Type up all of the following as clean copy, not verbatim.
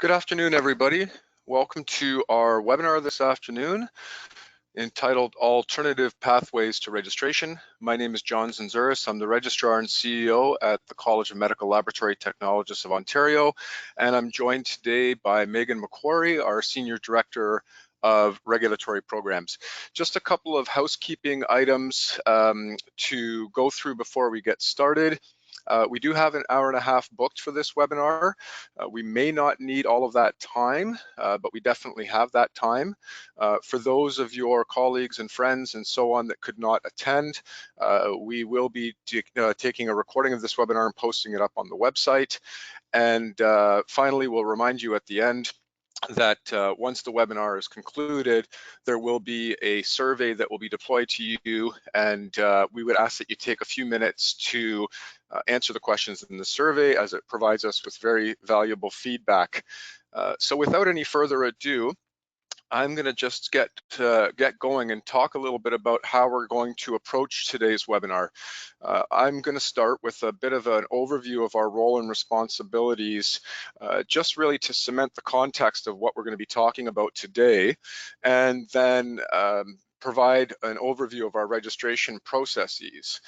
Good afternoon, everybody. Welcome to our webinar this afternoon entitled Alternative Pathways to Registration. My name is John Zanzuris. I'm the Registrar and CEO at the College of Medical Laboratory Technologists of Ontario, and I'm joined today by Megan McQuarrie, our Senior Director of Regulatory Programs. Just a couple of housekeeping items to go through before we get started. We do have an hour and a half booked for this webinar. We may not need all of that time, but we definitely have that time. For those of your colleagues and friends and so on that could not attend, we will be taking a recording of this webinar and posting it up on the website. And finally, we'll remind you at the end that once the webinar is concluded, there will be a survey that will be deployed to you, and we would ask that you take a few minutes to answer the questions in the survey, as it provides us with very valuable feedback. So without any further ado, I'm going to just get going and talk a little bit about how we're going to approach today's webinar. I'm going to start with a bit of an overview of our role and responsibilities, just really to cement the context of what we're going to be talking about today, and then provide an overview of our registration processes.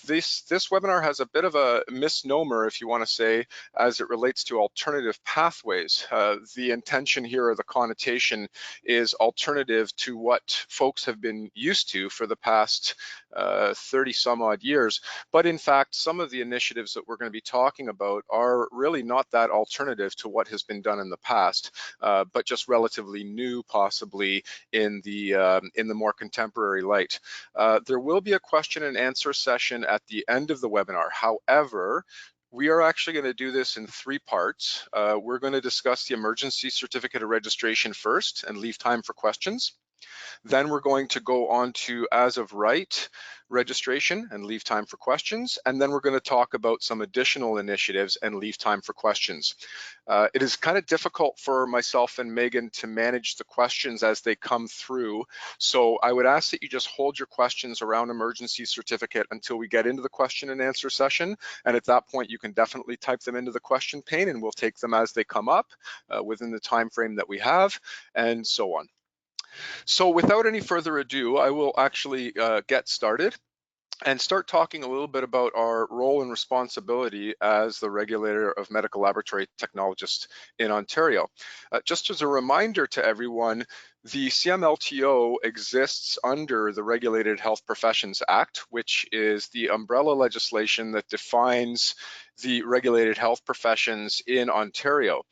This webinar has a bit of a misnomer, if you want to say, as it relates to alternative pathways. The intention here, or the connotation, is alternative to what folks have been used to for the past 30 some odd years. But in fact, some of the initiatives that we're going to be talking about are really not that alternative to what has been done in the past, but just relatively new, possibly in the more contemporary light. There will be a question and answer session at the end of the webinar. However, we are actually going to do this in three parts. We're going to discuss the emergency certificate of registration first and leave time for questions. Then we're going to go on to as of right registration and leave time for questions. And then we're going to talk about some additional initiatives and leave time for questions. It is kind of difficult for myself and Megan to manage the questions as they come through. So I would ask that you just hold your questions around emergency certificate until we get into the question and answer session. And at that point, you can definitely type them into the question pane, and we'll take them as they come up within the time frame that we have, and so on. So without any further ado, I will actually get started and start talking a little bit about our role and responsibility as the regulator of medical laboratory technologists in Ontario. Just as a reminder to everyone, the CMLTO exists under the Regulated Health Professions Act, which is the umbrella legislation that defines the regulated health professions in Ontario.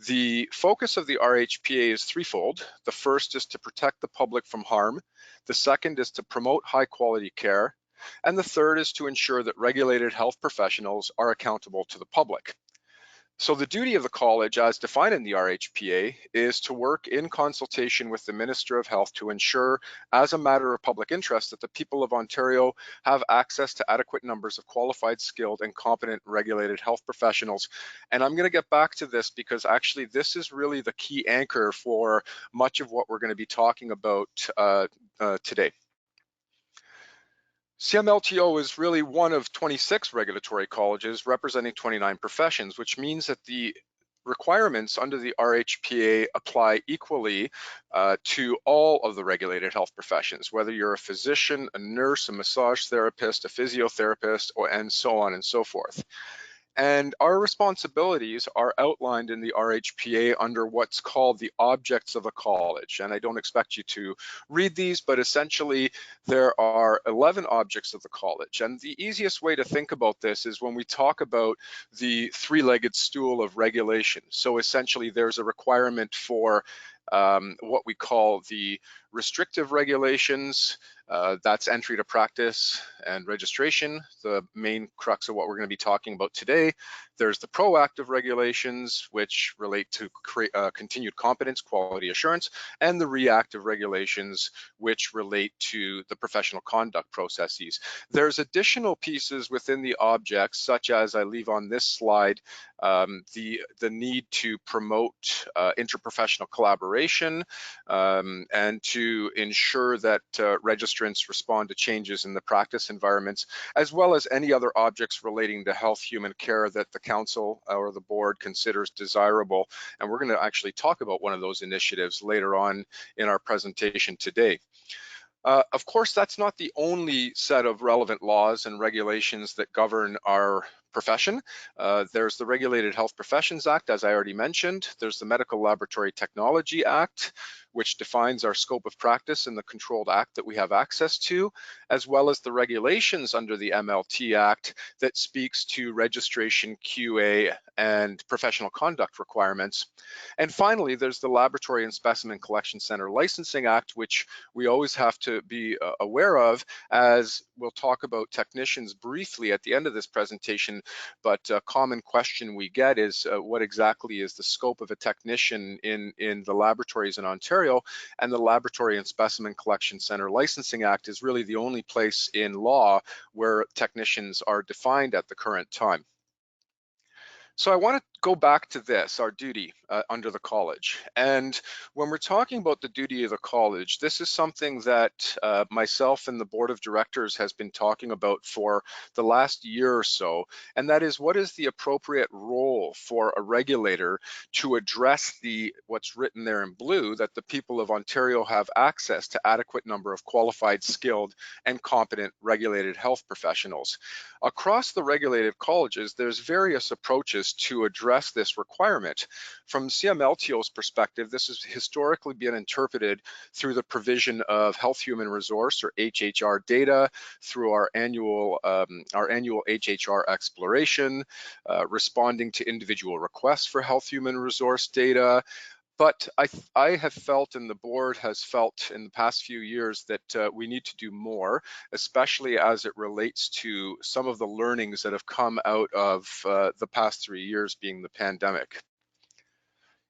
The focus of the RHPA is threefold. The first is to protect the public from harm. The second is to promote high quality care. And the third is to ensure that regulated health professionals are accountable to the public. So the duty of the college, as defined in the RHPA, is to work in consultation with the Minister of Health to ensure, as a matter of public interest, that the people of Ontario have access to adequate numbers of qualified, skilled, and competent regulated health professionals. And I'm going to get back to this because actually this is really the key anchor for much of what we're going to be talking about today. CMLTO is really one of 26 regulatory colleges representing 29 professions, which means that the requirements under the RHPA apply equally to all of the regulated health professions, whether you're a physician, a nurse, a massage therapist, a physiotherapist, and so on and so forth. And our responsibilities are outlined in the RHPA under what's called the objects of a college. And I don't expect you to read these, but essentially there are 11 objects of the college. And the easiest way to think about this is when we talk about the three-legged stool of regulation. So essentially there's a requirement for what we call the restrictive regulations, that's entry to practice and registration, the main crux of what we're going to be talking about today. There's the proactive regulations, which relate to continued competence, quality assurance, and the reactive regulations, which relate to the professional conduct processes. There's additional pieces within the objects, such as I leave on this slide, the need to promote interprofessional collaboration and to ensure that registrants respond to changes in the practice environments, as well as any other objects relating to health, human care that the council or the board considers desirable. And we're going to actually talk about one of those initiatives later on in our presentation today. Of course, that's not the only set of relevant laws and regulations that govern our profession. There's the Regulated Health Professions Act, as I already mentioned. There's the Medical Laboratory Technology Act, which defines our scope of practice and the controlled act that we have access to, as well as the regulations under the MLT Act that speaks to registration, QA, and professional conduct requirements. And finally, there's the Laboratory and Specimen Collection Center Licensing Act, which we always have to be aware of, as we'll talk about technicians briefly at the end of this presentation. But a common question we get is what exactly is the scope of a technician in the laboratories in Ontario? And the Laboratory and Specimen Collection Center Licensing Act is really the only place in law where technicians are defined at the current time. So I want to go back to this, our duty under the college. And when we're talking about the duty of the college, this is something that myself and the board of directors has been talking about for the last year or so. And that is, what is the appropriate role for a regulator to address what's written there in blue, that the people of Ontario have access to adequate number of qualified, skilled, and competent regulated health professionals. Across the regulated colleges, there's various approaches to address this requirement. From CMLTO's perspective, this has historically been interpreted through the provision of health human resource, or HHR, data, through our annual HHR exploration, responding to individual requests for health human resource data. But I have felt, and the board has felt in the past few years, that we need to do more, especially as it relates to some of the learnings that have come out of the past 3 years, being the pandemic.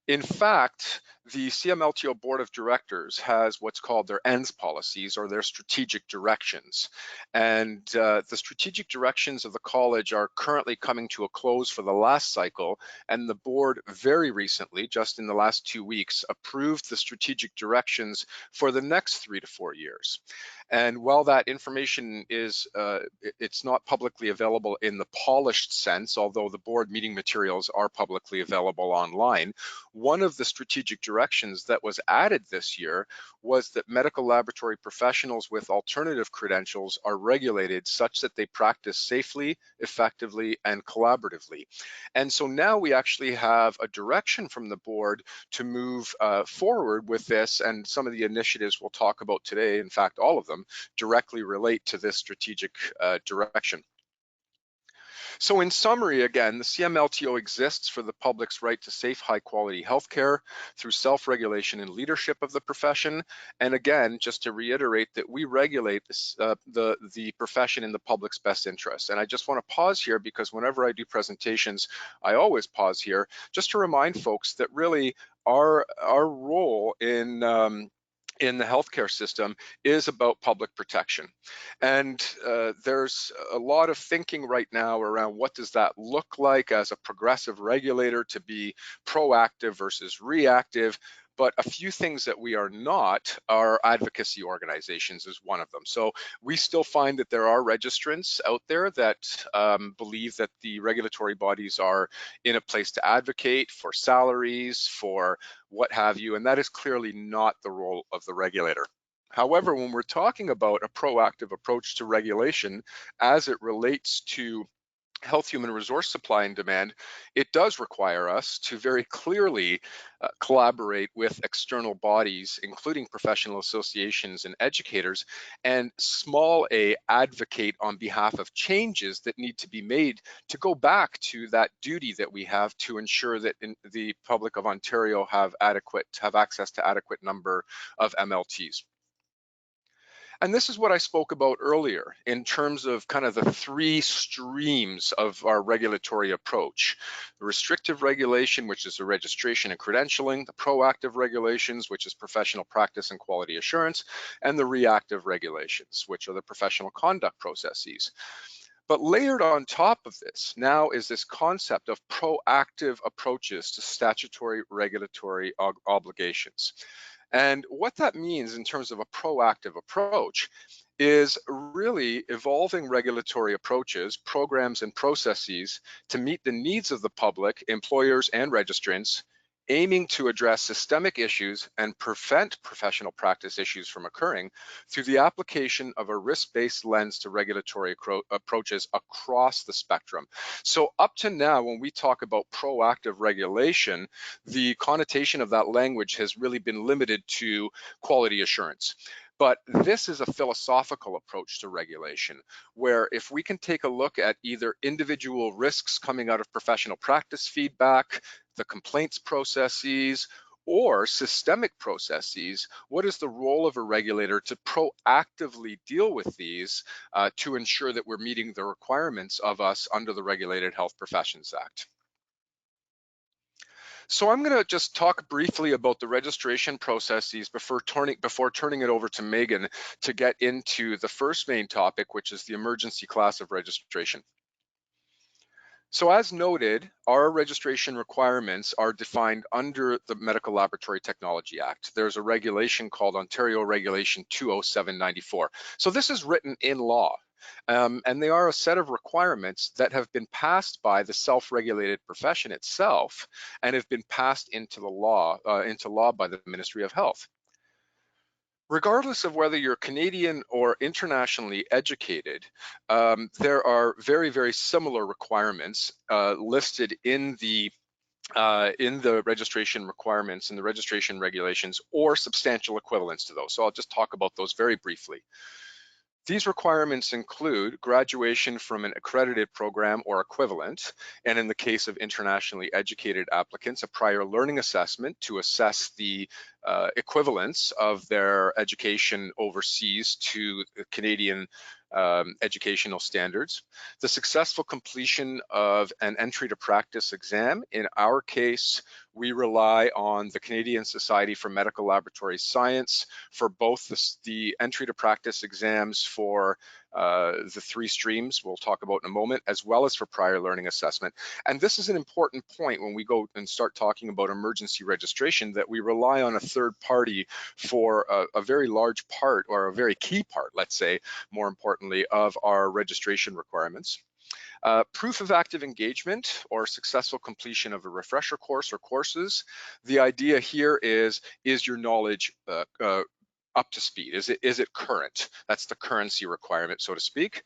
In fact, the CMLTO Board of Directors has what's called their ENDS policies, or their strategic directions. And the strategic directions of the college are currently coming to a close for the last cycle. And the board very recently, just in the last 2 weeks, approved the strategic directions for the next 3 to 4 years. And while that information is, it's not publicly available in the polished sense, although the board meeting materials are publicly available online, one of the strategic directions that was added this year was that medical laboratory professionals with alternative credentials are regulated such that they practice safely, effectively, and collaboratively. And so now we actually have a direction from the board to move forward with this, and some of the initiatives we'll talk about today, in fact, all of them, directly relate to this strategic direction. So in summary, again, the CMLTO exists for the public's right to safe, high quality healthcare through self-regulation and leadership of the profession. And again, just to reiterate that we regulate this, the profession in the public's best interest. And I just want to pause here, because whenever I do presentations, I always pause here just to remind folks that really our role in the healthcare system is about public protection. And there's a lot of thinking right now around what does that look like as a progressive regulator, to be proactive versus reactive. But a few things that we are not are advocacy organizations is one of them. So we still find that there are registrants out there that believe that the regulatory bodies are in a place to advocate for salaries, for what have you, and that is clearly not the role of the regulator. However, when we're talking about a proactive approach to regulation as it relates to health human resource supply and demand, it does require us to very clearly collaborate with external bodies, including professional associations and educators, and small a, advocate on behalf of changes that need to be made to go back to that duty that we have to ensure that the public of Ontario have access to adequate number of MLTs. And this is what I spoke about earlier in terms of kind of the 3 streams of our regulatory approach. The restrictive regulation, which is the registration and credentialing, the proactive regulations, which is professional practice and quality assurance, and the reactive regulations, which are the professional conduct processes. But layered on top of this now is this concept of proactive approaches to statutory regulatory obligations. And what that means in terms of a proactive approach is really evolving regulatory approaches, programs, and processes to meet the needs of the public, employers, and registrants, aiming to address systemic issues and prevent professional practice issues from occurring through the application of a risk-based lens to regulatory approaches across the spectrum. So up to now, when we talk about proactive regulation, the connotation of that language has really been limited to quality assurance. But this is a philosophical approach to regulation, where if we can take a look at either individual risks coming out of professional practice feedback, the complaints processes, or systemic processes, what is the role of a regulator to proactively deal with these to ensure that we're meeting the requirements of us under the Regulated Health Professions Act? So I'm going to just talk briefly about the registration processes before turning it over to Megan to get into the first main topic, which is the emergency class of registration. So as noted, our registration requirements are defined under the Medical Laboratory Technology Act. There's a regulation called Ontario Regulation 20794. So this is written in law. And they are a set of requirements that have been passed by the self-regulated profession itself and have been passed into law by the Ministry of Health. Regardless of whether you're Canadian or internationally educated, there are very, very similar requirements listed in the registration requirements and the registration regulations, or substantial equivalents to those. So I'll just talk about those very briefly. These requirements include graduation from an accredited program or equivalent, and in the case of internationally educated applicants, a prior learning assessment to assess the equivalence of their education overseas to Canadian educational standards, the successful completion of an entry to practice exam. In our case, we rely on the Canadian Society for Medical Laboratory Science for both the entry to practice exams for the three streams we'll talk about in a moment, as well as for prior learning assessment. And this is an important point when we go and start talking about emergency registration, that we rely on a third party for a very large part, or a very key part, let's say, more importantly, of our registration requirements. Proof of active engagement or successful completion of a refresher course or courses. The idea here is your knowledge up to speed? Is it current? That's the currency requirement, so to speak.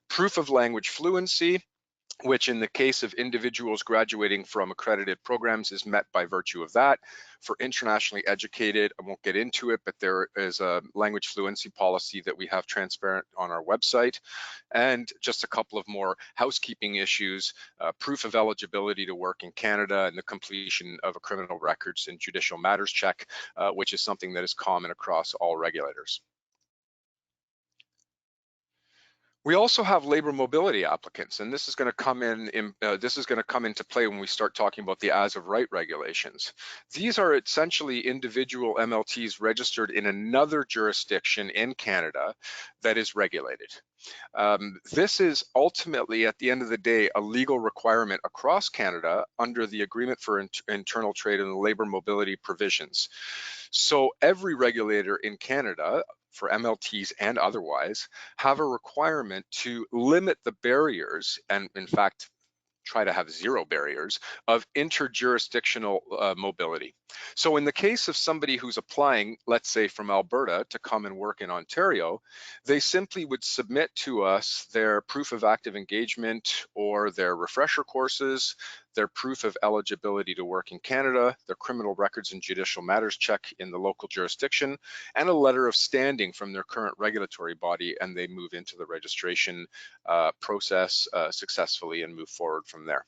Proof of language fluency, which in the case of individuals graduating from accredited programs is met by virtue of that. For internationally educated, I won't get into it, but there is a language fluency policy that we have transparent on our website. And just a couple of more housekeeping issues, proof of eligibility to work in Canada and the completion of a criminal records and judicial matters check, which is something that is common across all regulators. We also have labor mobility applicants, and this is going to come into play when we start talking about the as of right regulations. These are essentially individual MLTs registered in another jurisdiction in Canada that is regulated. This is ultimately, at the end of the day, a legal requirement across Canada under the Agreement for Internal Trade and the Labor Mobility provisions. So every regulator in Canada, for MLTs and otherwise, have a requirement to limit the barriers, and in fact, try to have zero barriers of interjurisdictional mobility. So in the case of somebody who's applying, let's say from Alberta, to come and work in Ontario, they simply would submit to us their proof of active engagement or their refresher courses, their proof of eligibility to work in Canada, their criminal records and judicial matters check in the local jurisdiction, and a letter of standing from their current regulatory body, and they move into the registration process successfully and move forward from there.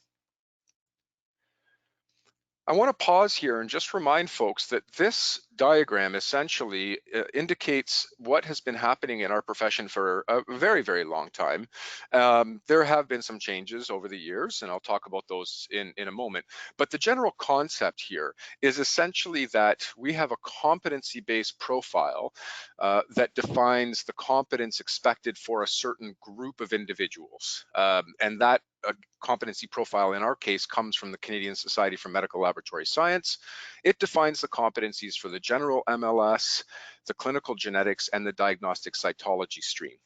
I want to pause here and just remind folks that this diagram essentially indicates what has been happening in our profession for a very, very long time. There have been some changes over the years, and I'll talk about those in a moment. But the general concept here is essentially that we have a competency-based profile that defines the competence expected for a certain group of individuals. And that competency profile in our case comes from the Canadian Society for Medical Laboratory Science. It defines the competencies for the general MLS, the clinical genetics, and the diagnostic cytology stream.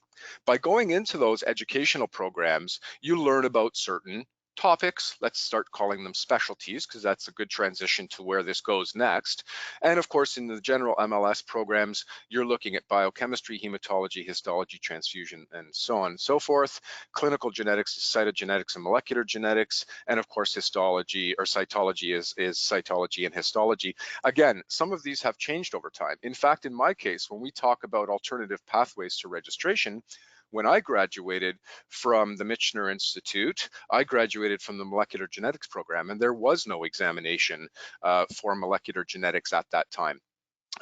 By going into those educational programs, you learn about certain topics. Let's start calling them specialties, because that's a good transition to where this goes next. And of course, in the general MLS programs, you're looking at biochemistry, hematology, histology, transfusion, and so on and so forth. Clinical genetics is cytogenetics and molecular genetics. And of course, histology or cytology is cytology and histology. Again, some of these have changed over time. In fact, in my case, when we talk about alternative pathways to registration, when I graduated from the Michener Institute, I graduated from the molecular genetics program, and there was no examination for molecular genetics at that time.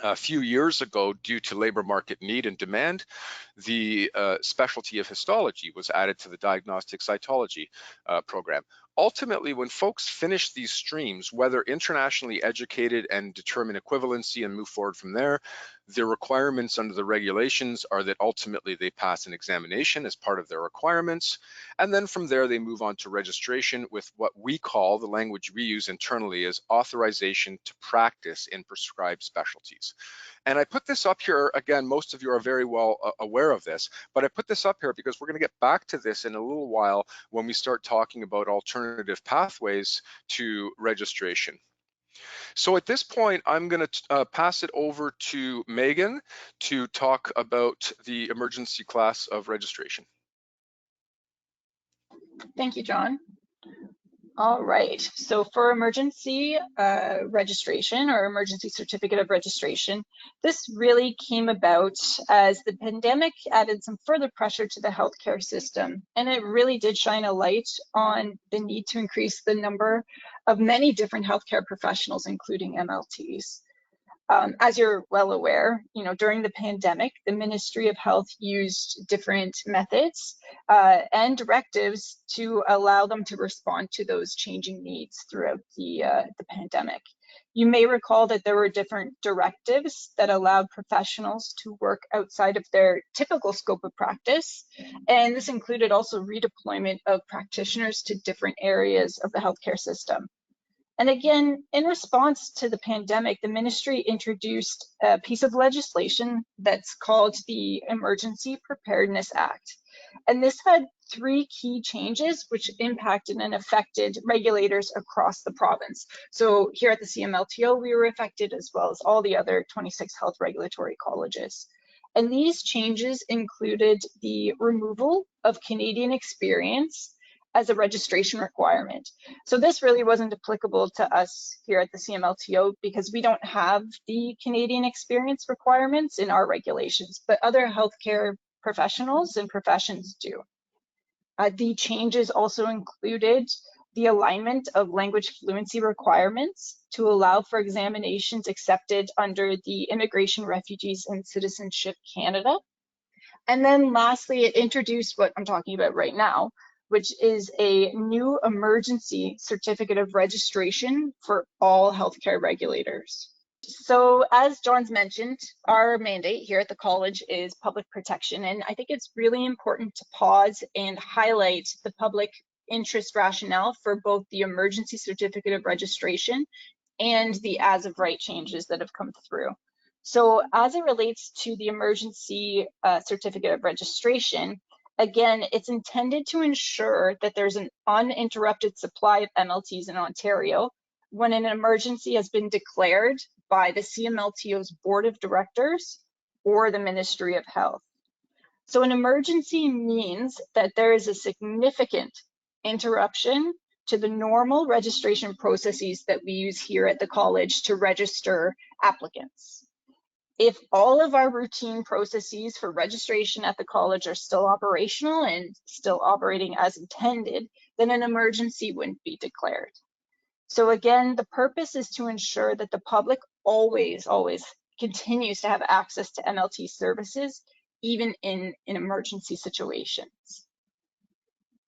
A few years ago, due to labor market need and demand, the specialty of histology was added to the diagnostic cytology program. Ultimately, when folks finish these streams, whether internationally educated and determine equivalency and move forward from there, the requirements under the regulations are that ultimately they pass an examination as part of their requirements. And then from there, they move on to registration with what we call, the language we use internally, as authorization to practice in prescribed specialties. And I put this up here, again, most of you are very well aware of this, but I put this up here because we're going to get back to this in a little while when we start talking about alternative pathways to registration. So at this point, I'm going to pass it over to Megan to talk about the emergency class of registration. Thank you, John. All right, so for emergency registration or emergency certificate of registration, this really came about as the pandemic added some further pressure to the healthcare system, and it really did shine a light on the need to increase the number of many different healthcare professionals, including MLTs. As you're well aware, during the pandemic, the Ministry of Health used different methods and directives to allow them to respond to those changing needs throughout the pandemic. You may recall that there were different directives that allowed professionals to work outside of their typical scope of practice, and this included also redeployment of practitioners to different areas of the healthcare system. And again, in response to the pandemic, the ministry introduced a piece of legislation that's called the Emergency Preparedness Act. And this had 3 key changes which impacted and affected regulators across the province. So here at the CMLTO, we were affected, as well as all the other 26 health regulatory colleges. And these changes included the removal of Canadian experience as a registration requirement. So this really wasn't applicable to us here at the CMLTO because we don't have the Canadian experience requirements in our regulations, but other healthcare professionals and professions do. The changes also included the alignment of language fluency requirements to allow for examinations accepted under the Immigration, Refugees, and Citizenship Canada. And then lastly, it introduced what I'm talking about right now, which is a new emergency certificate of registration for all healthcare regulators. So as John's mentioned, our mandate here at the college is public protection, and I think it's really important to pause and highlight the public interest rationale for both the emergency certificate of registration and the as of right changes that have come through. So as it relates to the emergency certificate of registration, again, it's intended to ensure that there's an uninterrupted supply of MLTs in Ontario when an emergency has been declared by the CMLTO's Board of Directors or the Ministry of Health. So an emergency means that there is a significant interruption to the normal registration processes that we use here at the college to register applicants. If all of our routine processes for registration at the college are still operational and still operating as intended, then an emergency wouldn't be declared. So again, the purpose is to ensure that the public always continues to have access to MLT services, even in emergency situations.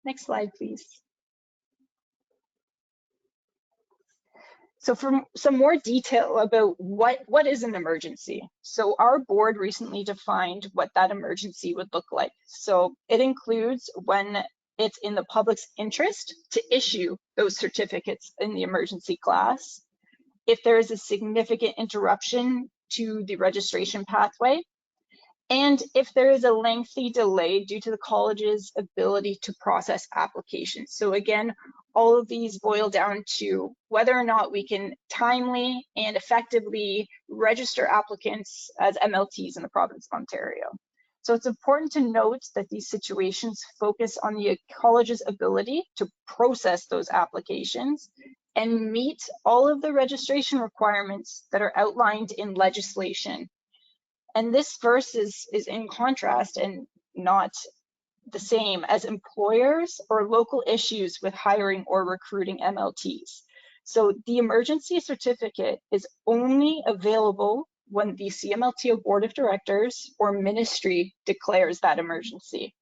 Next slide, please. So for some more detail about what is an emergency. So our board recently defined what that emergency would look like. So it includes when it's in the public's interest to issue those certificates in the emergency class, if there is a significant interruption to the registration pathway, and if there is a lengthy delay due to the college's ability to process applications. So again, all of these boil down to whether or not we can timely and effectively register applicants as MLTs in the province of Ontario. So it's important to note that these situations focus on the college's ability to process those applications and meet all of the registration requirements that are outlined in legislation. And this verse is in contrast and not the same as employers or local issues with hiring or recruiting MLTs. So the emergency certificate is only available when the CMLTO Board of Directors or Ministry declares that emergency,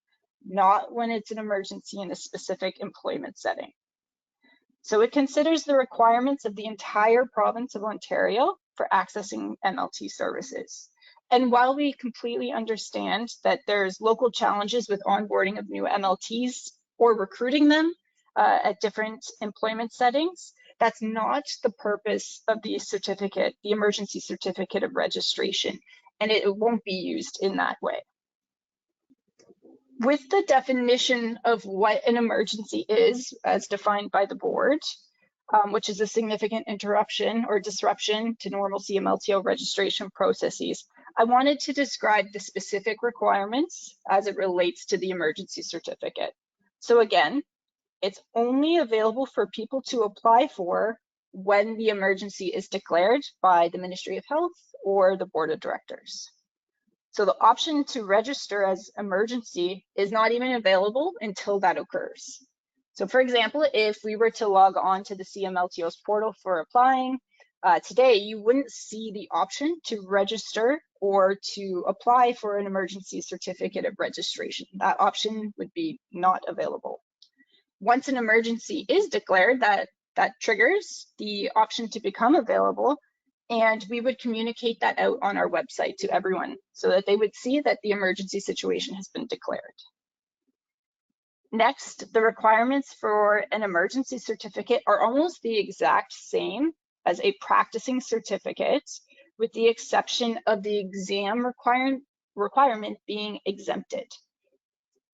not when it's an emergency in a specific employment setting. So it considers the requirements of the entire province of Ontario for accessing MLT services. And while we completely understand that there's local challenges with onboarding of new MLTs or recruiting them at different employment settings, that's not the purpose of the certificate, the emergency certificate of registration, and it won't be used in that way. With the definition of what an emergency is, as defined by the board, which is a significant interruption or disruption to normal CMLTO registration processes, I wanted to describe the specific requirements as it relates to the emergency certificate. So again, it's only available for people to apply for when the emergency is declared by the Ministry of Health or the Board of Directors. So the option to register as emergency is not even available until that occurs. So for example, if we were to log on to the CMLTO's portal for applying today, you wouldn't see the option to register or to apply for an emergency certificate of registration. That option would be not available. Once an emergency is declared, that triggers the option to become available, and we would communicate that out on our website to everyone so that they would see that the emergency situation has been declared. Next, the requirements for an emergency certificate are almost the exact same as a practicing certificate, with the exception of the exam requirement being exempted.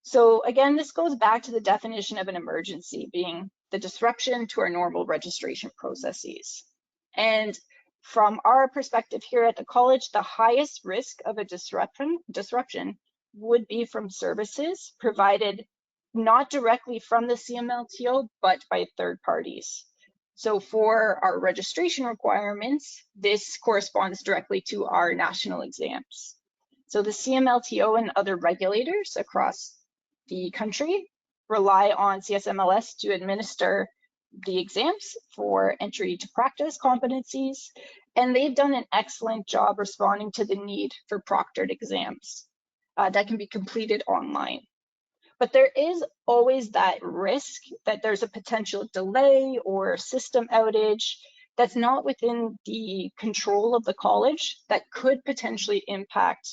So again, this goes back to the definition of an emergency being the disruption to our normal registration processes. And from our perspective here at the college, the highest risk of a disruption would be from services provided not directly from the CMLTO, but by third parties. So for our registration requirements, this corresponds directly to our national exams. So the CMLTO and other regulators across the country rely on CSMLS to administer the exams for entry to practice competencies, and they've done an excellent job responding to the need for proctored exams that can be completed online. But there is always that risk that there's a potential delay or system outage that's not within the control of the college that could potentially impact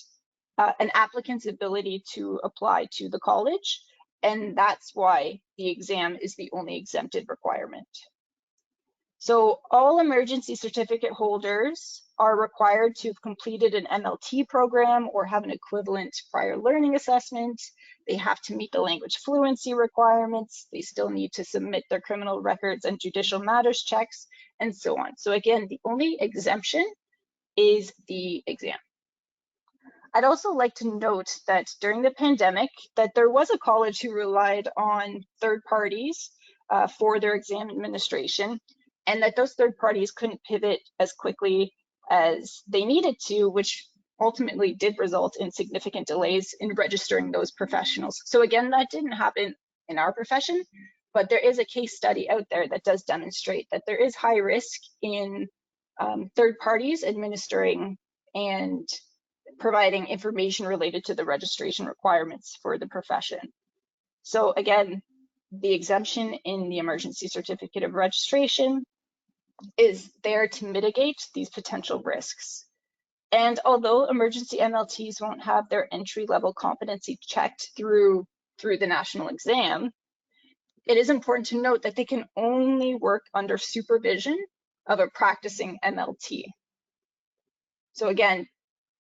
an applicant's ability to apply to the college. And that's why the exam is the only exempted requirement. So all emergency certificate holders are required to have completed an MLT program or have an equivalent prior learning assessment. They have to meet the language fluency requirements. They still need to submit their criminal records and judicial matters checks, and so on. So again, the only exemption is the exam. I'd also like to note that during the pandemic, that there was a college who relied on third parties for their exam administration, and that those third parties couldn't pivot as quickly as they needed to, which ultimately did result in significant delays in registering those professionals. So again, that didn't happen in our profession, but there is a case study out there that does demonstrate that there is high risk in third parties administering and providing information related to the registration requirements for the profession. So again, the exemption in the emergency certificate of registration is there to mitigate these potential risks. And although emergency MLTs won't have their entry-level competency checked through the national exam, it is important to note that they can only work under supervision of a practicing MLT. So again,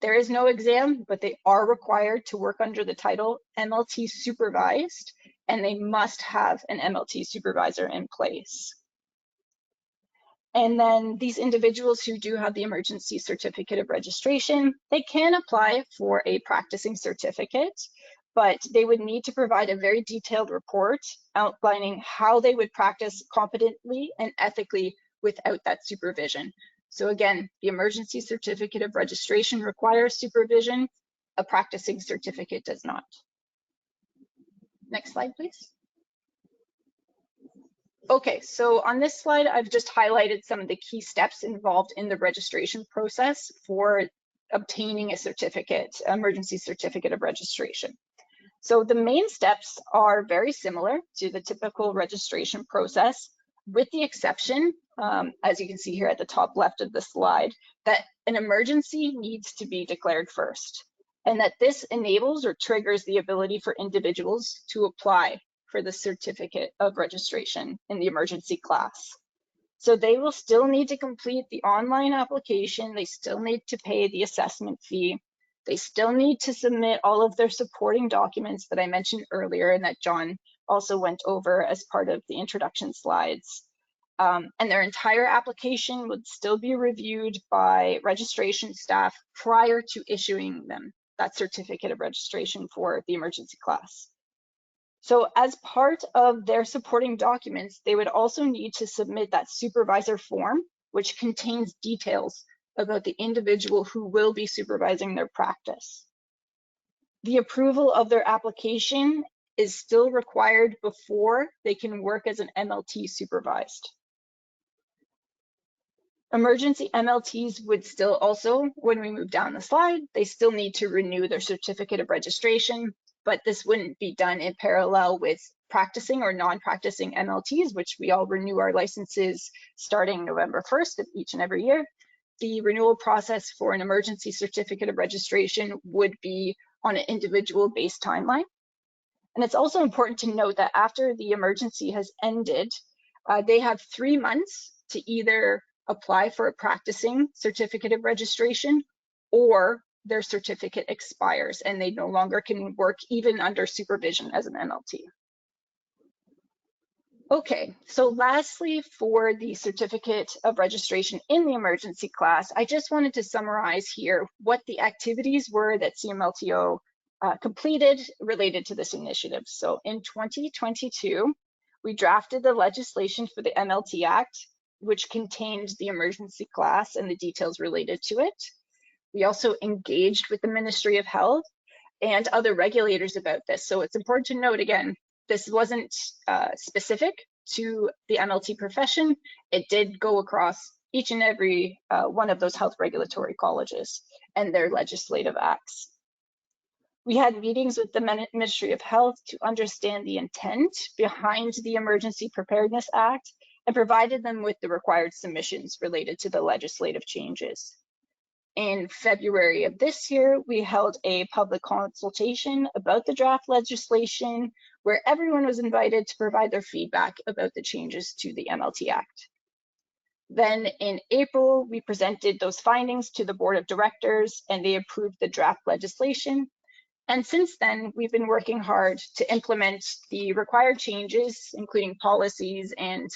there is no exam, but they are required to work under the title MLT supervised, and they must have an MLT supervisor in place. And then these individuals who do have the emergency certificate of registration, they can apply for a practicing certificate, but they would need to provide a very detailed report outlining how they would practice competently and ethically without that supervision. So again, the emergency certificate of registration requires supervision. A practicing certificate does not. Next slide, please. Okay, so on this slide, I've just highlighted some of the key steps involved in the registration process for obtaining a certificate, emergency certificate of registration. So the main steps are very similar to the typical registration process, with the exception, as you can see here at the top left of the slide, that an emergency needs to be declared first, and that this enables or triggers the ability for individuals to apply for the certificate of registration in the emergency class. So they will still need to complete the online application. They still need to pay the assessment fee. They still need to submit all of their supporting documents that I mentioned earlier and that John also went over as part of the introduction slides. And their entire application would still be reviewed by registration staff prior to issuing them that certificate of registration for the emergency class. So as part of their supporting documents, they would also need to submit that supervisor form, which contains details about the individual who will be supervising their practice. The approval of their application is still required before they can work as an MLT supervised. Emergency MLTs would still also, when we move down the slide, they still need to renew their certificate of registration, but this wouldn't be done in parallel with practicing or non-practicing MLTs, which we all renew our licenses starting November 1st of each and every year. The renewal process for an emergency certificate of registration would be on an individual-based timeline. And it's also important to note that after the emergency has ended, they have 3 months to either apply for a practicing certificate of registration, or their certificate expires and they no longer can work even under supervision as an MLT. Okay, so lastly, for the certificate of registration in the emergency class, I just wanted to summarize here what the activities were that CMLTO completed related to this initiative. So in 2022, we drafted the legislation for the MLT Act, which contained the emergency class and the details related to it. We also engaged with the Ministry of Health and other regulators about this. So it's important to note, again, this wasn't specific to the MLT profession. It did go across each and every one of those health regulatory colleges and their legislative acts. We had meetings with the Ministry of Health to understand the intent behind the Emergency Preparedness Act and provided them with the required submissions related to the legislative changes. In February of this year, we held a public consultation about the draft legislation where everyone was invited to provide their feedback about the changes to the MLT Act. Then in April, we presented those findings to the Board of Directors and they approved the draft legislation. And since then, we've been working hard to implement the required changes, including policies and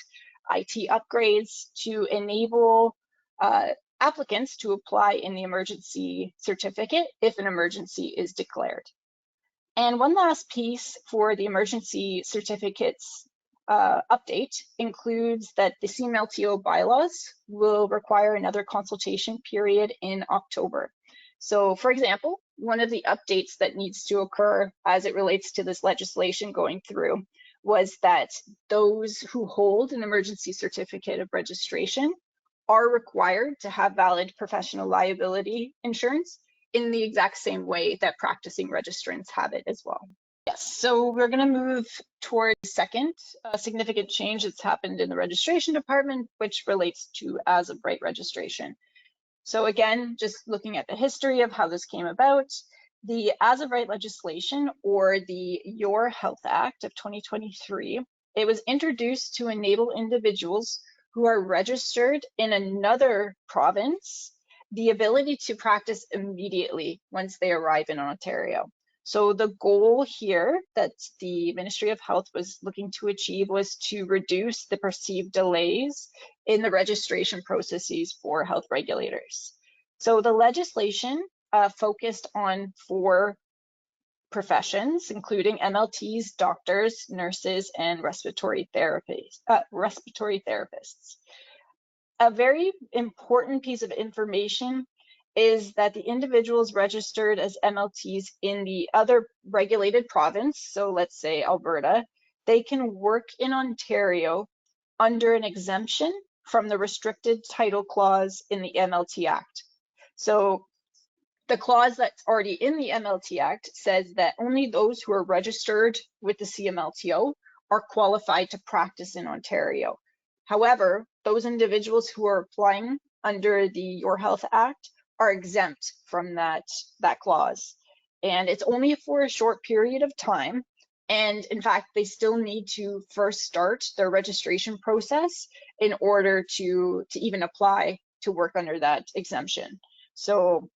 IT upgrades to enable applicants to apply in the emergency certificate if an emergency is declared. And one last piece for the emergency certificates update includes that the CMLTO bylaws will require another consultation period in October. So for example, one of the updates that needs to occur as it relates to this legislation going through was that those who hold an emergency certificate of registration are required to have valid professional liability insurance in the exact same way that practicing registrants have it as well. Yes, so we're going to move toward the second significant change that's happened in the registration department, which relates to as of right registration. So again, just looking at the history of how this came about, the as of right legislation, or the Your Health Act of 2023, it was introduced to enable individuals who are registered in another province the ability to practice immediately once they arrive in Ontario. So the goal here that the Ministry of Health was looking to achieve was to reduce the perceived delays in the registration processes for health regulators. So the legislation focused on 4 professions, including MLTs, doctors, nurses, and respiratory therapists. A very important piece of information is that the individuals registered as MLTs in the other regulated province, so let's say Alberta, they can work in Ontario under an exemption from the restricted title clause in the MLT Act. So the clause that's already in the MLT Act says that only those who are registered with the CMLTO are qualified to practice in Ontario. However, those individuals who are applying under the Your Health Act are exempt from that clause. And it's only for a short period of time. And in fact, they still need to first start their registration process in order to even apply to work under that exemption. So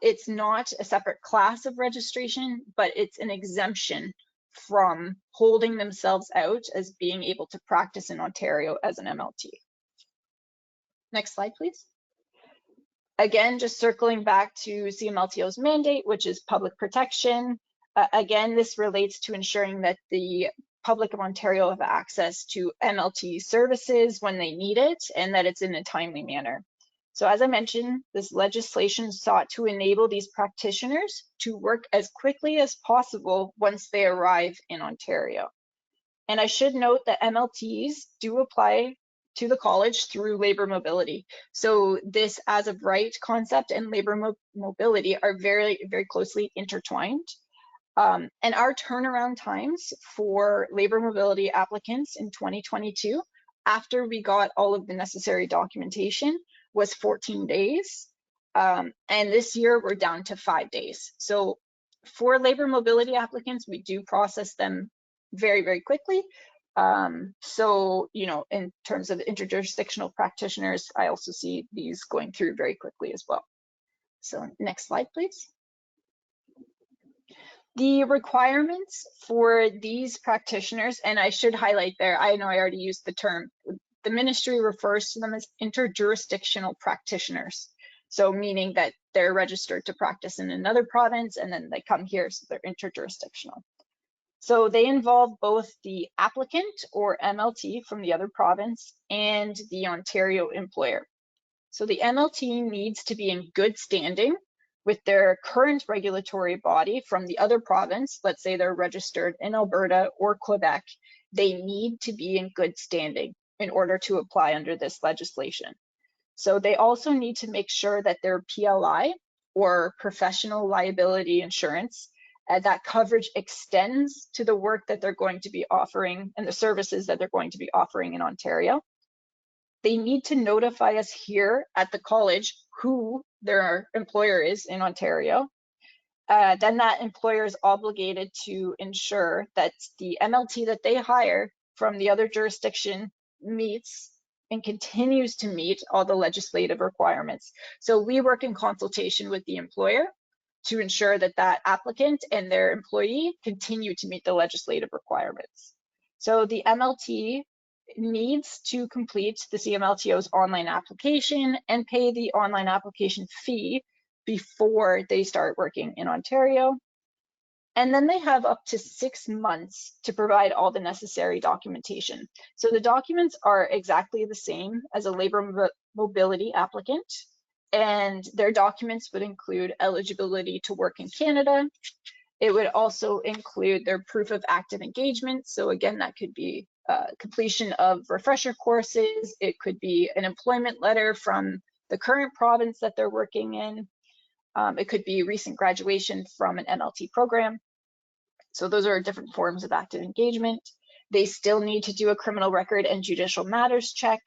it's not a separate class of registration, but it's an exemption from holding themselves out as being able to practice in Ontario as an MLT. Next slide, please. Again, just circling back to CMLTO's mandate, which is public protection. Again, this relates to ensuring that the public of Ontario have access to MLT services when they need it and that it's in a timely manner. So as I mentioned, this legislation sought to enable these practitioners to work as quickly as possible once they arrive in Ontario. And I should note that MLTs do apply to the college through labor mobility. So this as of right concept and labor mobility are very, very closely intertwined. And our turnaround times for labor mobility applicants in 2022, after we got all of the necessary documentation, was 14 days. And this year we're down to 5 days. So for labor mobility applicants, we do process them very, very quickly. So, you know, in terms of interjurisdictional practitioners, I also see these going through very quickly as well. So next slide, please. The requirements for these practitioners, and I should highlight there, I know I already used the term, the ministry refers to them as interjurisdictional practitioners. So meaning that they're registered to practice in another province and then they come here, so they're interjurisdictional. So they involve both the applicant or MLT from the other province and the Ontario employer. So the MLT needs to be in good standing with their current regulatory body from the other province. Let's say they're registered in Alberta or Quebec. They need to be in good standing in order to apply under this legislation. So they also need to make sure that their PLI or professional liability insurance, that coverage extends to the work that they're going to be offering and the services that they're going to be offering in Ontario. They need to notify us here at the college who their employer is in Ontario. Then that employer is obligated to ensure that the MLT that they hire from the other jurisdiction meets and continues to meet all the legislative requirements. So we work in consultation with the employer to ensure that that applicant and their employee continue to meet the legislative requirements. So the MLT needs to complete the CMLTO's online application and pay the online application fee before they start working in Ontario. And then they have up to 6 months to provide all the necessary documentation. So the documents are exactly the same as a labor mobility applicant, and their documents would include eligibility to work in Canada. It would also include their proof of active engagement. So again, that could be completion of refresher courses. It could be an employment letter from the current province that they're working in. It could be recent graduation from an MLT program. So those are different forms of active engagement. They still need to do a criminal record and judicial matters check.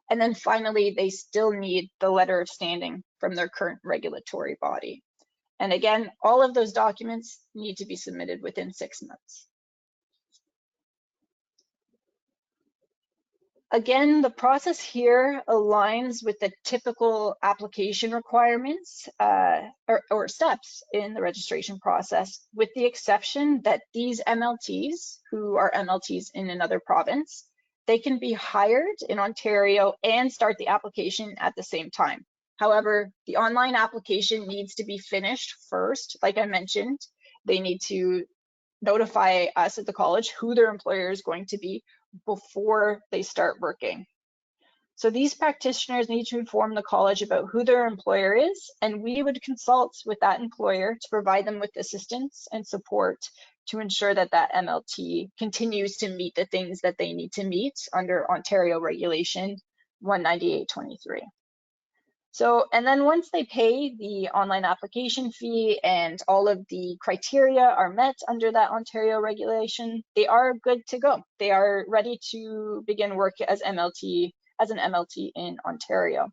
And then finally, they still need the letter of standing from their current regulatory body. And again, all of those documents need to be submitted within 6 months. Again, the process here aligns with the typical application requirements or steps in the registration process, with the exception that these MLTs, who are MLTs in another province, they can be hired in Ontario and start the application at the same time. However, the online application needs to be finished first. Like I mentioned, they need to notify us at the college who their employer is going to be before they start working. So these practitioners need to inform the college about who their employer is, and we would consult with that employer to provide them with assistance and support to ensure that that MLT continues to meet the things that they need to meet under Ontario Regulation 198/23. So, and then once they pay the online application fee and all of the criteria are met under that Ontario regulation, they are good to go. They are ready to begin work as an MLT in Ontario.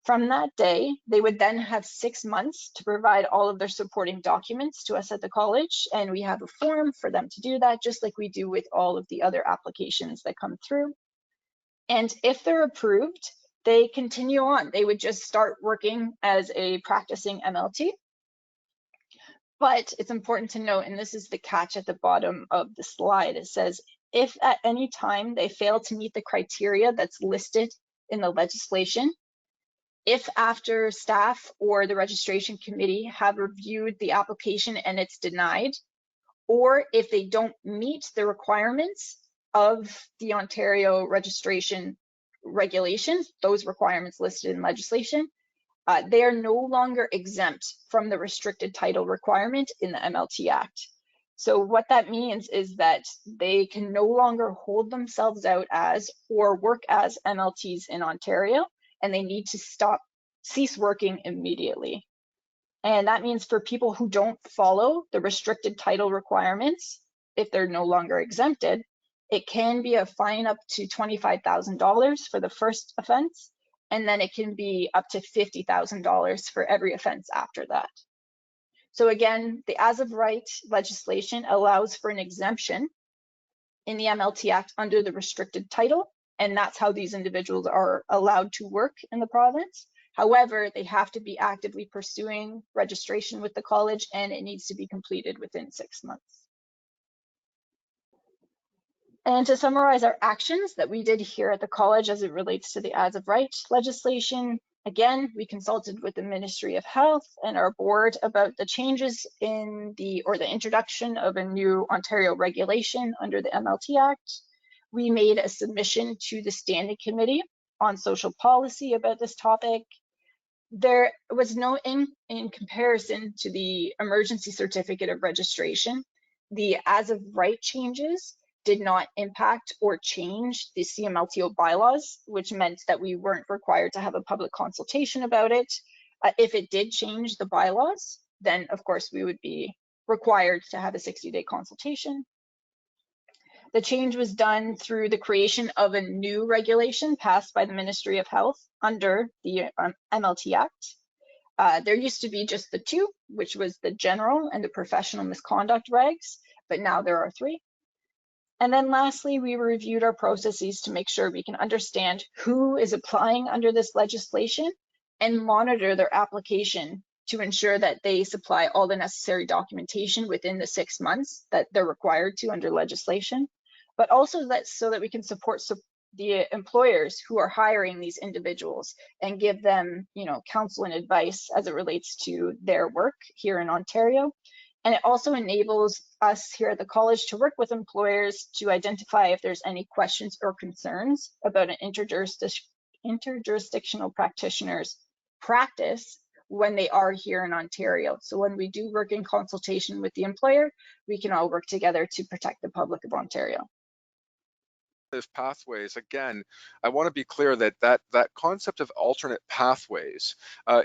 From that day, they would then have 6 months to provide all of their supporting documents to us at the college, and we have a form for them to do that, just like we do with all of the other applications that come through. And if they're approved, they continue on. They would just start working as a practicing MLT. But it's important to note, and this is the catch at the bottom of the slide, it says, if at any time they fail to meet the criteria that's listed in the legislation, if after staff or the registration committee have reviewed the application and it's denied, or if they don't meet the requirements of the Ontario registration regulations, those requirements listed in legislation, they are no longer exempt from the restricted title requirement in the MLT Act. So what that means is that they can no longer hold themselves out as or work as MLTs in Ontario, and they need to cease working immediately. And that means for people who don't follow the restricted title requirements, if they're no longer exempted, it can be a fine up to $25,000 for the first offense, and then it can be up to $50,000 for every offense after that. So again, the as of right legislation allows for an exemption in the MLT Act under the restricted title, and that's how these individuals are allowed to work in the province. However, they have to be actively pursuing registration with the college, and it needs to be completed within 6 months. And to summarize our actions that we did here at the college as it relates to the as of right legislation, again, we consulted with the Ministry of Health and our board about the changes in the introduction of a new Ontario regulation under the MLT Act. We made a submission to the Standing Committee on Social Policy about this topic. There was no, in comparison to the emergency certificate of registration, the as of right changes did not impact or change the CMLTO bylaws, which meant that we weren't required to have a public consultation about it. If it did change the bylaws, then of course we would be required to have a 60-day consultation. The change was done through the creation of a new regulation passed by the Ministry of Health under the MLT Act. There used to be just the two, which was the general and the professional misconduct regs, but now there are three. And then lastly, we reviewed our processes to make sure we can understand who is applying under this legislation and monitor their application to ensure that they supply all the necessary documentation within the 6 months that they're required to under legislation, but also so that we can support the employers who are hiring these individuals and give them, counsel and advice as it relates to their work here in Ontario. And it also enables us here at the college to work with employers to identify if there's any questions or concerns about an interjurisdictional practitioner's practice when they are here in Ontario. So when we do work in consultation with the employer, we can all work together to protect the public of Ontario. Pathways, again, I want to be clear that that concept of alternate pathways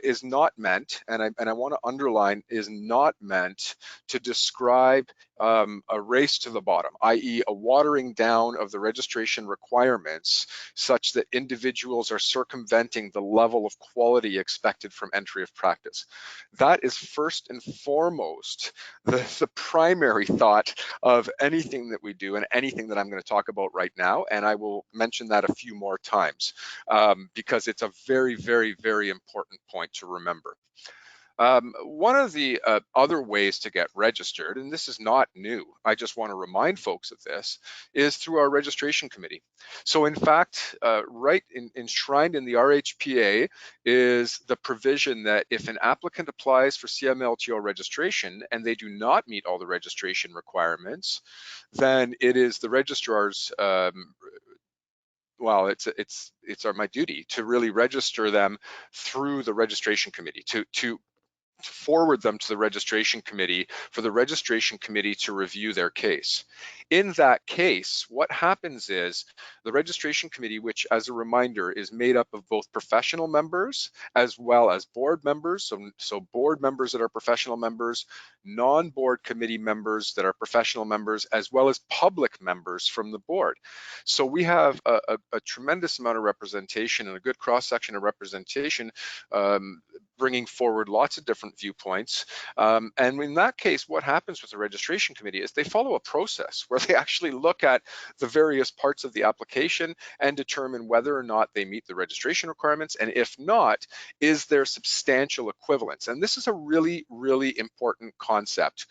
is not meant, and I want to underline, is not meant to describe a race to the bottom, i.e. a watering down of the registration requirements such that individuals are circumventing the level of quality expected from entry of practice. That is first and foremost the primary thought of anything that we do and anything that I'm going to talk about right now, and I will mention that a few more times because it's a very, very, very important point to remember. One of the other ways to get registered, and this is not new, I just want to remind folks of this, is through our registration committee. So in fact, enshrined in the RHPA is the provision that if an applicant applies for CMLTO registration and they do not meet all the registration requirements, then it is the registrar's well, it's my duty to really register them through the registration committee, to forward them to the registration committee for the registration committee to review their case. In that case, what happens is the registration committee, which as a reminder is made up of both professional members as well as board members, so board members that are professional members, non-board committee members that are professional members, as well as public members from the board. So we have a tremendous amount of representation and a good cross-section of representation, bringing forward lots of different viewpoints. And in that case, what happens with the registration committee is they follow a process where they actually look at the various parts of the application and determine whether or not they meet the registration requirements, and if not, is there substantial equivalence? And this is a really, really important concept.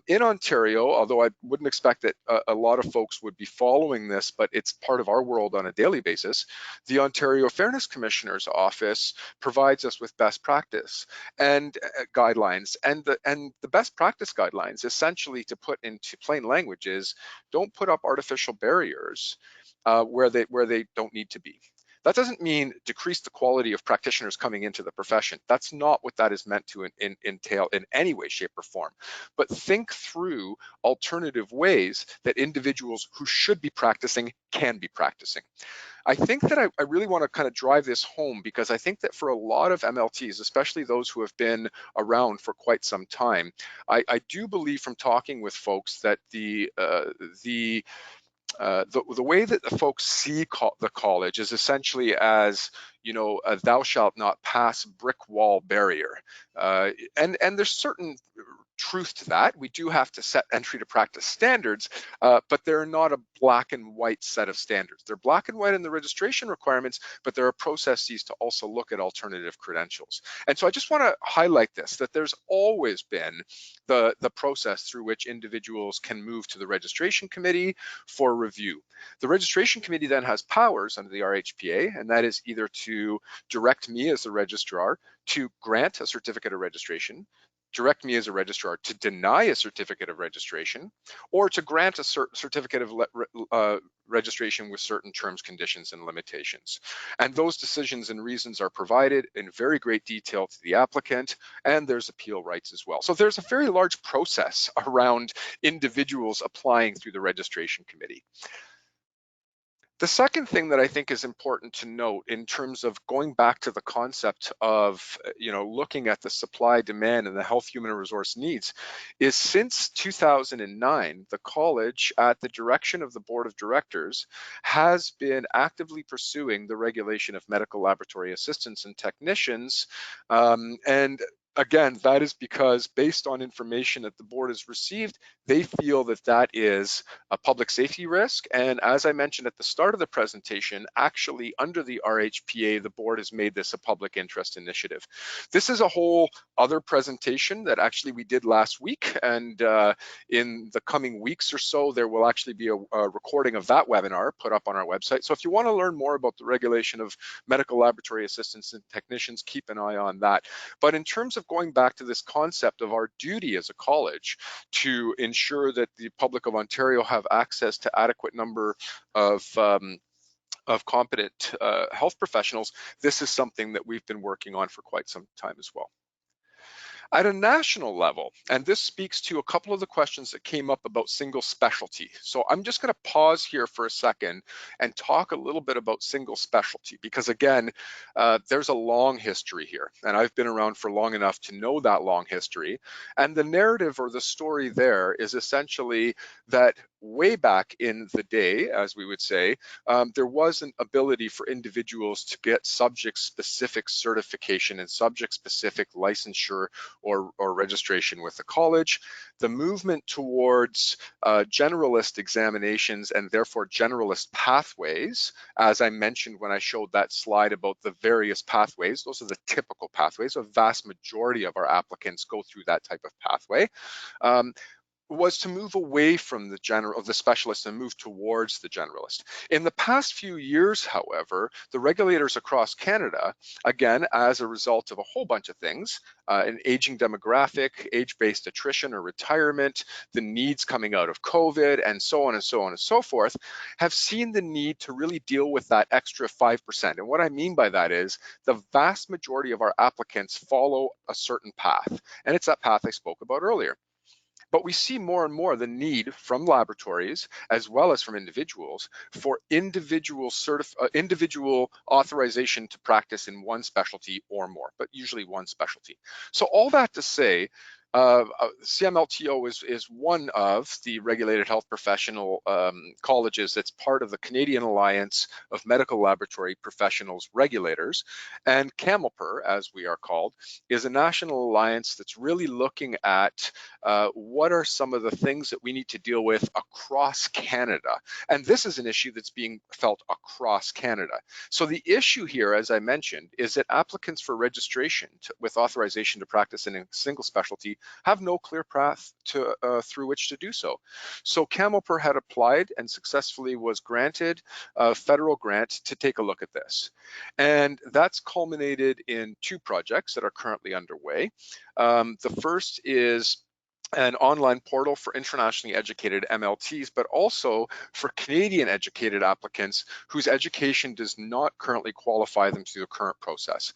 In Ontario, although I wouldn't expect that a lot of folks would be following this, but it's part of our world on a daily basis, the Ontario Fairness Commissioner's Office provides us with best practice and guidelines. And the best practice guidelines, essentially, to put into plain language, is don't put up artificial barriers where they don't need to be. That doesn't mean decrease the quality of practitioners coming into the profession. That's not what that is meant to entail in any way, shape, or form. But think through alternative ways that individuals who should be practicing can be practicing. I think that I really want to kind of drive this home, because I think that for a lot of MLTs, especially those who have been around for quite some time, I do believe from talking with folks that the way that the folks see the college is essentially as, you know, a thou shalt not pass brick wall barrier. And there's certain truth to that. We do have to set entry to practice standards, but they're not a black and white set of standards. They're black and white in the registration requirements, but there are processes to also look at alternative credentials. And so I just want to highlight this, that there's always been the process through which individuals can move to the registration committee for review. The registration committee then has powers under the RHPA, and that is either to direct me as the registrar to grant a certificate of registration, direct me as a registrar to deny a certificate of registration, or to grant a certificate of registration with certain terms, conditions, and limitations. And those decisions and reasons are provided in very great detail to the applicant, and there's appeal rights as well. So there's a very large process around individuals applying through the registration committee. The second thing that I think is important to note in terms of going back to the concept of, you know, looking at the supply, demand, and the health human resource needs is since 2009, the college, at the direction of the board of directors, has been actively pursuing the regulation of medical laboratory assistants and technicians. And again, that is because based on information that the board has received, they feel that that is a public safety risk. And as I mentioned at the start of the presentation, actually under the RHPA, the board has made this a public interest initiative. This is a whole other presentation that actually we did last week. And in the coming weeks or so, there will actually be a recording of that webinar put up on our website. So if you want to learn more about the regulation of medical laboratory assistants and technicians, keep an eye on that. But in terms of going back to this concept of our duty as a college to ensure that the public of Ontario have access to adequate number of competent health professionals, this is something that we've been working on for quite some time as well. At a national level, and this speaks to a couple of the questions that came up about single specialty. So I'm just going to pause here for a second and talk a little bit about single specialty, because again, there's a long history here, and I've been around for long enough to know that long history. And the narrative or the story there is essentially that way back in the day, as we would say, there was an ability for individuals to get subject-specific certification and subject-specific licensure or registration with the college. The movement towards generalist examinations and therefore generalist pathways, as I mentioned when I showed that slide about the various pathways, those are the typical pathways. A vast majority of our applicants go through that type of pathway. Was to move away from the specialist and move towards the generalist. In the past few years, however, the regulators across Canada, again, as a result of a whole bunch of things, an aging demographic, age-based attrition or retirement, the needs coming out of COVID, and so on and so on and so forth, have seen the need to really deal with that extra 5%. And what I mean by that is the vast majority of our applicants follow a certain path, and it's that path I spoke about earlier. But we see more and more the need from laboratories as well as from individuals for individual authorization to practice in one specialty or more, but usually one specialty. So all that to say, CMLTO is one of the regulated health professional colleges that's part of the Canadian Alliance of Medical Laboratory Professionals Regulators, and CMLPR, as we are called, is a national alliance that's really looking at what are some of the things that we need to deal with across Canada. And this is an issue that's being felt across Canada. So the issue here, as I mentioned, is that applicants for registration with authorization to practice in a single specialty have no clear path through which to do so. So CMLPR had applied and successfully was granted a federal grant to take a look at this. And that's culminated in two projects that are currently underway. The first is an online portal for internationally educated MLTs, but also for Canadian educated applicants whose education does not currently qualify them through the current process.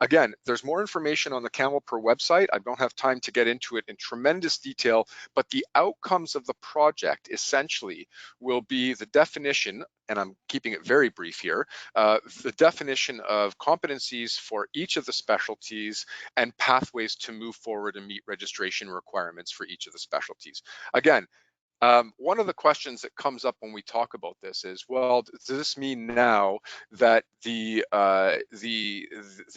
Again, there's more information on the CMLPR website. I don't have time to get into it in tremendous detail, but the outcomes of the project essentially will be the definition, and I'm keeping it very brief here, the definition of competencies for each of the specialties and pathways to move forward and meet registration requirements for each of the specialties. Again, one of the questions that comes up when we talk about this is, well, does this mean now that the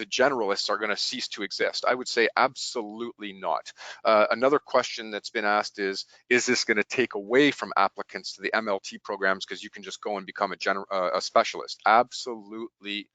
generalists are going to cease to exist? I would say absolutely not. Another question that's been asked is this going to take away from applicants to the MLT programs because you can just go and become a specialist? Absolutely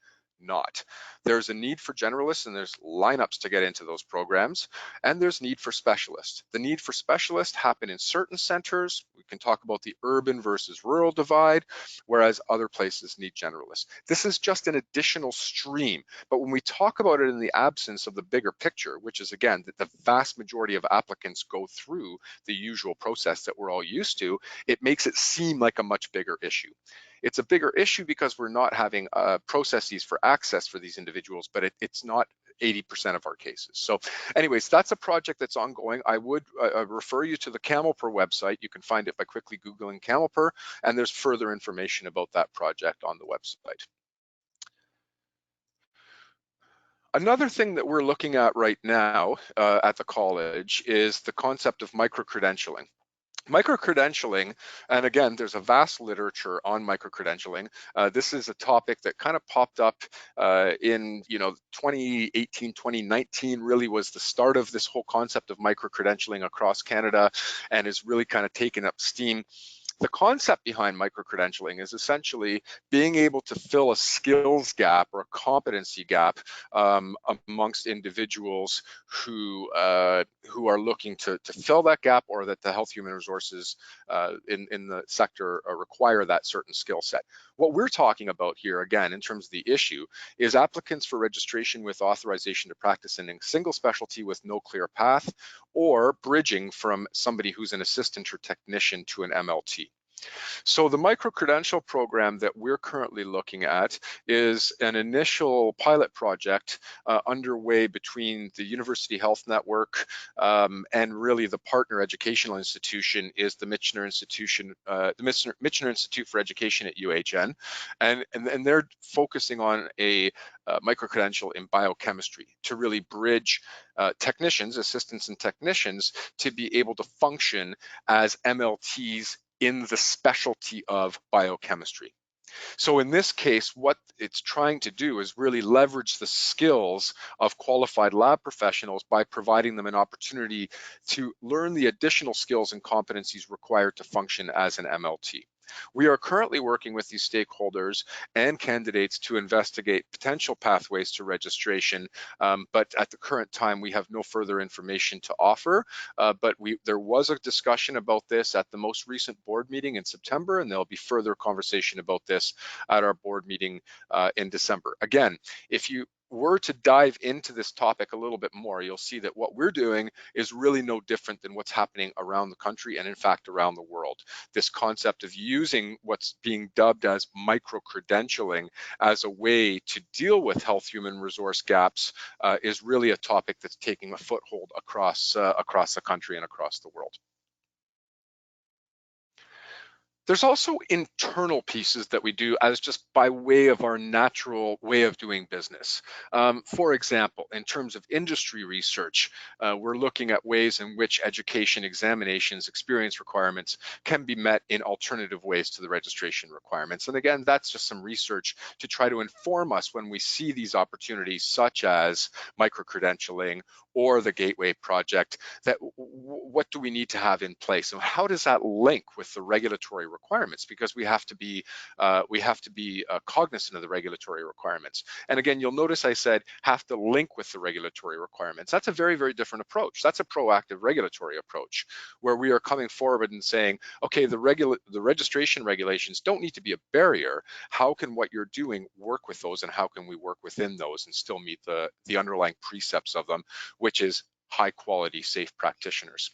not. There's a need for generalists and there's lineups to get into those programs, and there's need for specialists. The need for specialists happen in certain centers. We can talk about the urban versus rural divide, whereas other places need generalists. This is just an additional stream, but when we talk about it in the absence of the bigger picture, which is again that the vast majority of applicants go through the usual process that we're all used to, it makes it seem like a much bigger issue. It's a bigger issue because we're not having processes for access for these individuals, but it's not 80% of our cases. So anyways, that's a project that's ongoing. I would refer you to the CMLPR website. You can find it by quickly Googling CMLPR, and there's further information about that project on the website. Another thing that we're looking at right now at the college is the concept of micro-credentialing. Micro-credentialing, and again, there's a vast literature on micro-credentialing. This is a topic that kind of popped up in 2018, 2019 really was the start of this whole concept of micro-credentialing across Canada and is really kind of taken up steam. The concept behind micro-credentialing is essentially being able to fill a skills gap or a competency gap amongst individuals who are looking to fill that gap, or that the health human resources in the sector require that certain skill set. What we're talking about here, again, in terms of the issue, is applicants for registration with authorization to practice in a single specialty with no clear path, or bridging from somebody who's an assistant or technician to an MLT. So the micro-credential program that we're currently looking at is an initial pilot project underway between the University Health Network and really the partner educational institution is the Michener Institution, the Michener Institute for Education at UHN, and they're focusing on a micro-credential in biochemistry to really bridge technicians, assistants and technicians to be able to function as MLTs in the specialty of biochemistry. So in this case, what it's trying to do is really leverage the skills of qualified lab professionals by providing them an opportunity to learn the additional skills and competencies required to function as an MLT. We are currently working with these stakeholders and candidates to investigate potential pathways to registration, but at the current time, we have no further information to offer. But there was a discussion about this at the most recent board meeting in September, and there'll be further conversation about this at our board meeting in December. Again, if you were to dive into this topic a little bit more, you'll see that what we're doing is really no different than what's happening around the country and in fact around the world. This concept of using what's being dubbed as micro-credentialing as a way to deal with health human resource gaps is really a topic that's taking a foothold across the country and across the world. There's also internal pieces that we do as just by way of our natural way of doing business. For example, in terms of industry research, we're looking at ways in which education examinations, experience requirements can be met in alternative ways to the registration requirements. And again, that's just some research to try to inform us when we see these opportunities such as micro-credentialing or the Gateway Project, that what do we need to have in place? And how does that link with the regulatory requirements? Because we have to be cognizant of the regulatory requirements. And again, you'll notice I said have to link with the regulatory requirements. That's a very, very different approach. That's a proactive regulatory approach where we are coming forward and saying, okay, the registration regulations don't need to be a barrier. How can what you're doing work with those, and how can we work within those and still meet the underlying precepts of them, which is high quality, safe practitioners.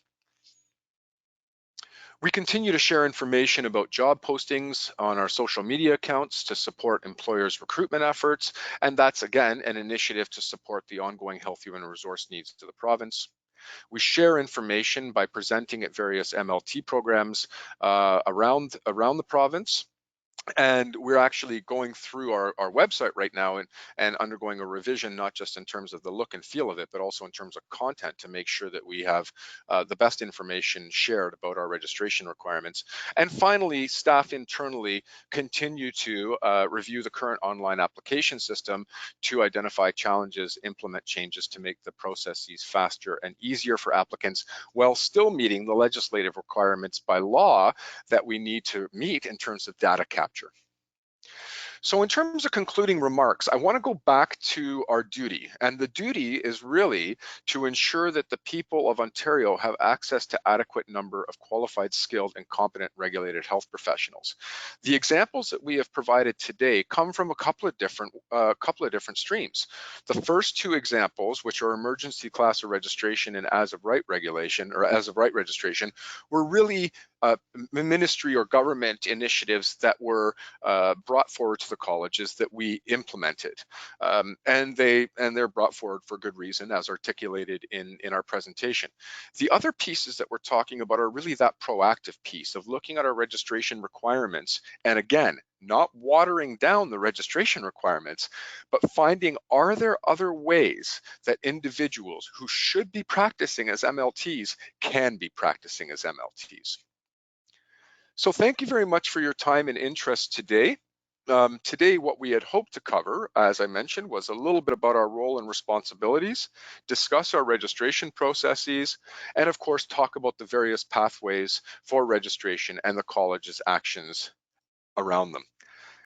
We continue to share information about job postings on our social media accounts to support employers' recruitment efforts, and that's again an initiative to support the ongoing health human resource needs to the province. We share information by presenting at various MLT programs around the province. And we're actually going through our website right now and undergoing a revision, not just in terms of the look and feel of it, but also in terms of content to make sure that we have the best information shared about our registration requirements. And finally, staff internally continue to review the current online application system to identify challenges, implement changes to make the processes faster and easier for applicants while still meeting the legislative requirements by law that we need to meet in terms of data capture. So in terms of concluding remarks, I want to go back to our duty. And the duty is really to ensure that the people of Ontario have access to adequate number of qualified, skilled, and competent regulated health professionals. The examples that we have provided today come from a couple of different streams. The first two examples, which are emergency class of registration and as of right regulation or as of right registration, were really ministry or government initiatives that were brought forward to the colleges that we implemented, and they're brought forward for good reason, as articulated in our presentation. The other pieces that we're talking about are really that proactive piece of looking at our registration requirements, and again, not watering down the registration requirements, but finding, are there other ways that individuals who should be practicing as MLTs can be practicing as MLTs? So thank you very much for your time and interest today. Today, what we had hoped to cover, as I mentioned, was a little bit about our role and responsibilities, discuss our registration processes, and of course, talk about the various pathways for registration and the college's actions around them.